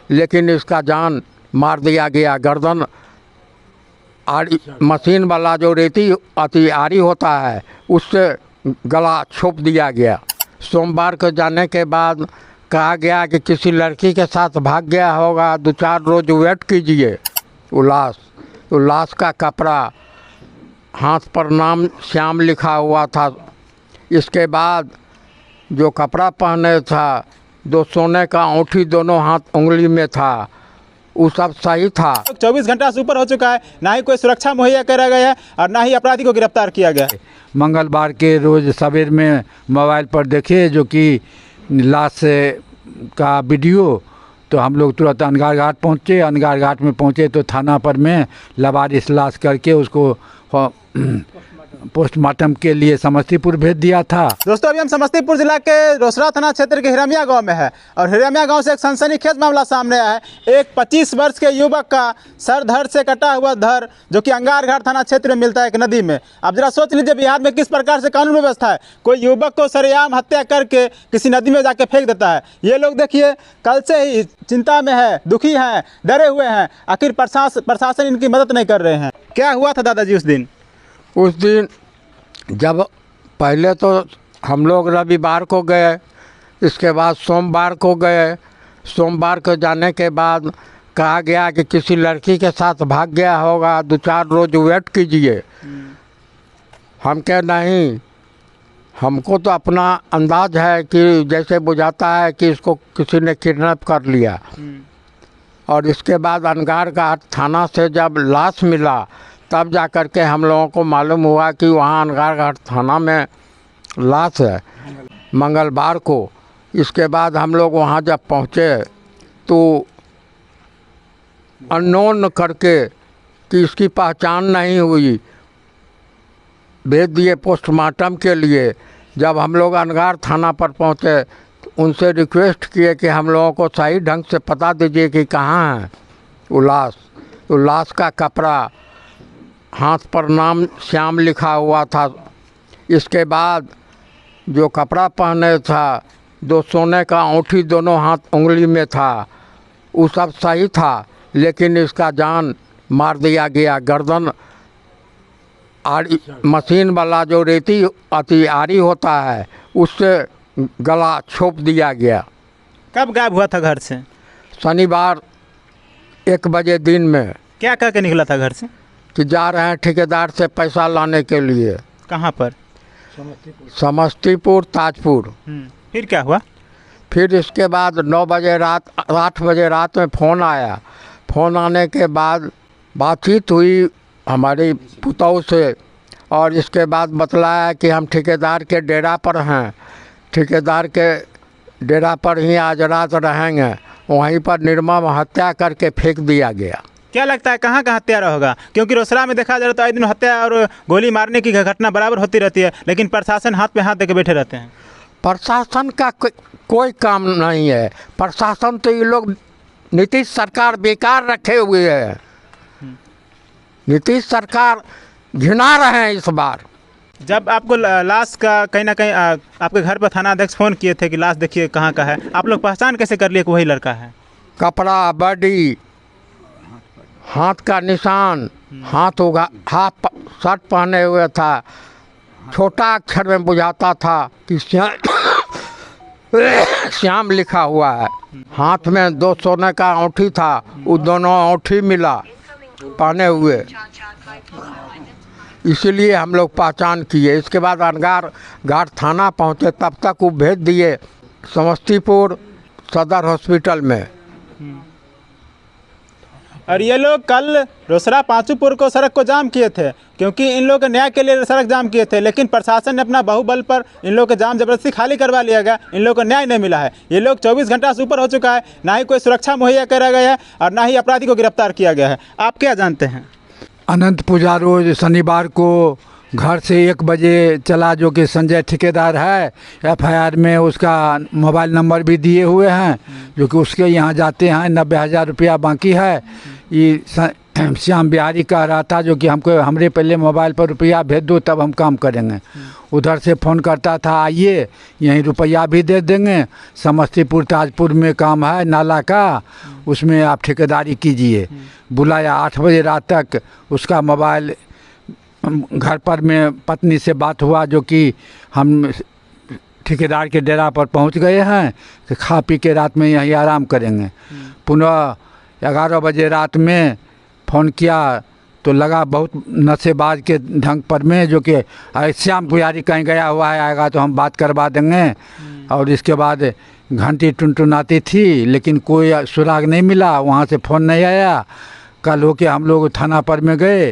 लेकिन इसका जान मार दिया गया। गर्दन आड़ी मशीन वाला जो रेती अति आरी होता है उससे गला छोप दिया गया। सोमवार को जाने के बाद कहा गया कि किसी लड़की के साथ भाग गया होगा, 2-4 रोज वेट कीजिए। उल्लास का कपड़ा, हाथ पर नाम श्याम लिखा हुआ था। इसके बाद जो कपड़ा पहने था, 2 सोने का अंगूठी दोनों हाथ उंगली में था, वो सब सही था। 24 घंटा से ऊपर हो चुका है, ना ही कोई सुरक्षा मुहैया करा गया है और ना ही अपराधी को गिरफ्तार किया गया है। मंगलवार के रोज़ सवेर में मोबाइल पर देखे जो कि लाश का वीडियो, तो हम लोग तुरंत अनगार घाट पहुँचे। अनगार घाट में पहुँचे तो थाना पर में लावारिस लाश करके उसको पोस्टमार्टम के लिए समस्तीपुर भेज दिया था। दोस्तों, अभी हम समस्तीपुर जिला के रोसड़ा थाना क्षेत्र के हिरमिया गांव में है और हिरमिया गांव से एक सनसनीखेज मामला सामने आया है। एक 25 वर्ष के युवक का सर धड़ से कटा हुआ धड़, जो कि अंगार घाट थाना क्षेत्र में मिलता है एक नदी में। अब जरा सोच लीजिए बिहार में किस प्रकार से कानून व्यवस्था है। कोई युवक को सरेआम हत्या करके किसी नदी में जाके फेंक देता है। ये लोग देखिए कल से ही चिंता में है, दुखी हैं, डरे हुए हैं। आखिर प्रशासन इनकी मदद नहीं कर रहे हैं। क्या हुआ था दादाजी उस दिन? उस दिन जब पहले तो हम लोग रविवार को गए, इसके बाद सोमवार को गए। सोमवार को जाने के बाद कहा गया कि किसी लड़की के साथ भाग गया होगा, 2-4 रोज वेट कीजिए। हम कह नहीं, हमको तो अपना अंदाज है कि जैसे बुझाता है कि इसको किसी ने किडनैप कर लिया। और इसके बाद अंगार घाट थाना से जब लाश मिला तब जा कर के हम लोगों को मालूम हुआ कि वहाँ अंगार घाट थाना में लाश है, मंगलवार को। इसके बाद हम लोग वहाँ जब पहुँचे तो अननोन करके कि इसकी पहचान नहीं हुई, भेज दिए पोस्टमार्टम के लिए। जब हम लोग अंगार थाना पर पहुँचे उनसे रिक्वेस्ट किए कि हम लोगों को सही ढंग से पता दीजिए कि कहाँ है उल्लास का कपड़ा, हाथ पर नाम श्याम लिखा हुआ था। इसके बाद जो कपड़ा पहने था, 2 सोने का अंगूठी दोनों हाथ उंगली में था, वो सब सही था। लेकिन इसका जान मार दिया गया। गर्दन आड़ी मशीन वाला जो रेती अति आरी होता है उससे गला छोप दिया गया। कब गायब हुआ था घर से? शनिवार 1 बजे दिन में। क्या कह के निकला था घर से? कि जा रहे हैं ठेकेदार से पैसा लाने के लिए। कहाँ पर? समस्तीपुर ताजपुर। फिर क्या हुआ? फिर इसके बाद 9 बजे रात 8 बजे रात में फ़ोन आया। फ़ोन आने के बाद बातचीत हुई हमारी पुतौह से और इसके बाद बतलाया कि हम ठेकेदार के डेरा पर हैं, ठेकेदार के डेरा पर ही आज रात रहेंगे। वहीं पर निर्मम हत्या करके फेंक दिया गया। क्या लगता है कहाँ का हत्यारा होगा? क्योंकि रोसड़ा में देखा जाए तो आए दिन हत्या और गोली मारने की घटना बराबर होती रहती है, लेकिन प्रशासन हाथ पे हाथ देके बैठे रहते हैं। प्रशासन का कोई काम नहीं है। प्रशासन तो ये लोग नीतीश सरकार बेकार रखे हुए है। नीतीश सरकार घिना रहे हैं इस बार। जब आपको लाश का कहीं ना कहीं आपके घर पर थाना अध्यक्ष फ़ोन किए थे कि लाश देखिए कहाँ का है, आप लोग पहचान कैसे कर लिए कि वही लड़का है? कपड़ा, बॉडी, हाथ का निशान, हाथ होगा, हाथ शर्ट पहने हुए था, छोटा अक्षर में बुझाता था कि श्याम लिखा हुआ है। हाथ में 2 सोने का अंगूठी था, वो दोनों अंगूठी मिला पहने हुए, इसीलिए हम लोग पहचान किए। इसके बाद अंगार घाट थाना पहुँचे, तब तक वो भेज दिए समस्तीपुर सदर हॉस्पिटल में। और ये लोग कल रोसड़ा पांचूपुर को सड़क को जाम किए थे, क्योंकि इन लोगों के न्याय के लिए सड़क जाम किए थे, लेकिन प्रशासन ने अपना बाहुबल पर इन लोगों के जाम जबरदस्ती खाली करवा लिया गया। इन लोगों को न्याय नहीं मिला है। ये लोग 24 घंटा से ऊपर हो चुका है, ना ही कोई सुरक्षा मुहैया करा गया है और ना ही अपराधी को गिरफ्तार किया गया है। आप क्या जानते हैं? अनंत पूजा रोज शनिवार को घर से 1 बजे चला, जो कि संजय ठेकेदार है। FIR में उसका मोबाइल नंबर भी दिए हुए हैं, जो कि उसके यहाँ जाते हैं। 90,000 रुपया बाकी है। ये श्याम बिहारी कह रहा था जो कि हमको हमरे पहले मोबाइल पर रुपया भेज दो तब हम काम करेंगे। उधर से फ़ोन करता था आइए यहीं रुपया भी दे देंगे, समस्तीपुर ताजपुर में काम है नाला का, उसमें आप ठेकेदारी कीजिए। बुलाया 8 बजे रात तक, उसका मोबाइल घर पर में पत्नी से बात हुआ जो कि हम ठेकेदार के डेरा पर पहुंच गए हैं, कि खा पी के रात में यहीं आराम करेंगे। पुनः 11 बजे रात में फ़ोन किया तो लगा बहुत नशेबाज के ढंग पर में जो कि श्याम बिहारी कहीं गया हुआ है, आएगा तो हम बात करवा देंगे। और इसके बाद घंटी टुनटुनाती थी लेकिन कोई सुराग नहीं मिला, वहाँ से फ़ोन नहीं आया। कल हो के हम लोग थाना पर में गए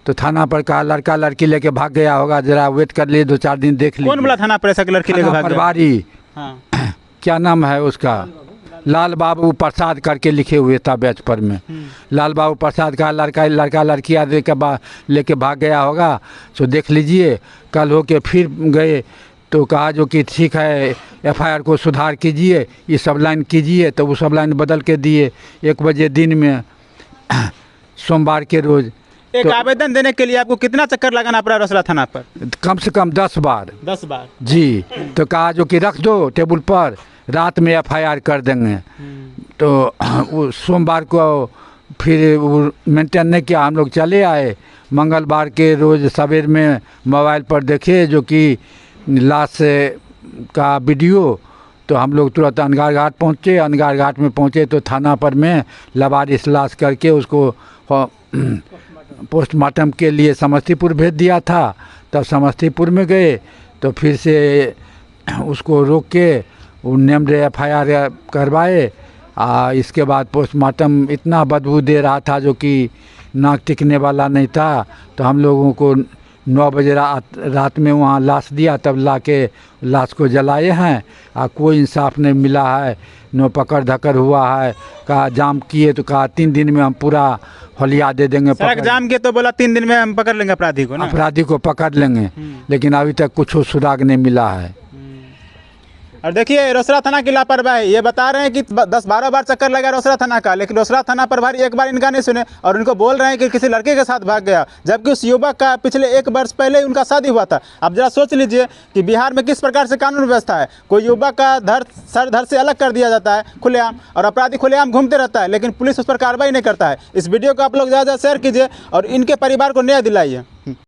तो थाना पर का लड़का लड़की लेके भाग गया होगा, जरा वेट कर लिए 2-4 दिन देख लीजिए। कौन बोला थाना पर ऐसा कि लड़की लेके भाग गया? प्रभारी, हाँ। क्या नाम है उसका, लाल बाबू प्रसाद करके लिखे हुए था बैच पर में। लाल बाबू प्रसाद का लड़का लड़की आदि के लेके भाग गया होगा, तो देख लीजिए। कल हो के फिर गए तो कहा जो कि ठीक है FIR को सुधार कीजिए, ये सब लाइन कीजिए, तो वो सब लाइन बदल के दिए। 1 बजे दिन में सोमवार के रोज़ एक आवेदन देने के लिए आपको कितना चक्कर लगाना पड़ा रोसड़ा थाना पर? कम से कम 10 बार। 10 बार जी। तो कहा जो कि रख दो टेबल पर, रात में FIR कर देंगे। तो वो सोमवार को फिर वो मेंटेन नहीं किया, हम लोग चले आए। मंगलवार के रोज़ सवेर में मोबाइल पर देखे जो कि लाश का वीडियो, तो हम लोग तुरंत अनगार घाट पहुँचे। अनगार घाट में पहुँचे तो थाना पर में लवारिस लाश करके उसको पोस्टमार्टम के लिए समस्तीपुर भेज दिया था। तब समस्तीपुर में गए तो फिर से उसको रोक के वो नेम्ड FIR करवाए। इसके बाद पोस्टमार्टम इतना बदबू दे रहा था जो कि नाक टिकने वाला नहीं था। तो हम लोगों को 9 बजे रात में वहाँ लाश दिया, तब ला के लाश को जलाए हैं। कोई इंसाफ नहीं मिला है, नो पकड़ धकड़ हुआ है। कहा जाम किए तो कहा 3 दिन में हम पूरा हलिया दे देंगे। सड़क जाम किए तो बोला 3 दिन में हम पकड़ लेंगे अपराधी को ना? अपराधी को पकड़ लेंगे, लेकिन अभी तक कुछ सुराग नहीं मिला है। और देखिए रोसड़ा थाना की लापरवाही, ये बता रहे हैं कि 10-12 बार चक्कर लगा रोसड़ा थाना का, लेकिन रोसड़ा थाना प्रभारी एक बार इनका नहीं सुने और उनको बोल रहे हैं कि किसी लड़के के साथ भाग गया, जबकि उस युवक का पिछले 1 वर्ष पहले ही उनका शादी हुआ था। अब जरा सोच लीजिए कि बिहार में किस प्रकार से कानून व्यवस्था है। कोई युवक का सर धड़ से अलग कर दिया जाता है खुलेआम, और अपराधी खुलेआम घूमते रहता है, लेकिन पुलिस उस पर कार्रवाई नहीं करता है। इस वीडियो को आप लोग ज़्यादा शेयर कीजिए और इनके परिवार को न्याय दिलाइए।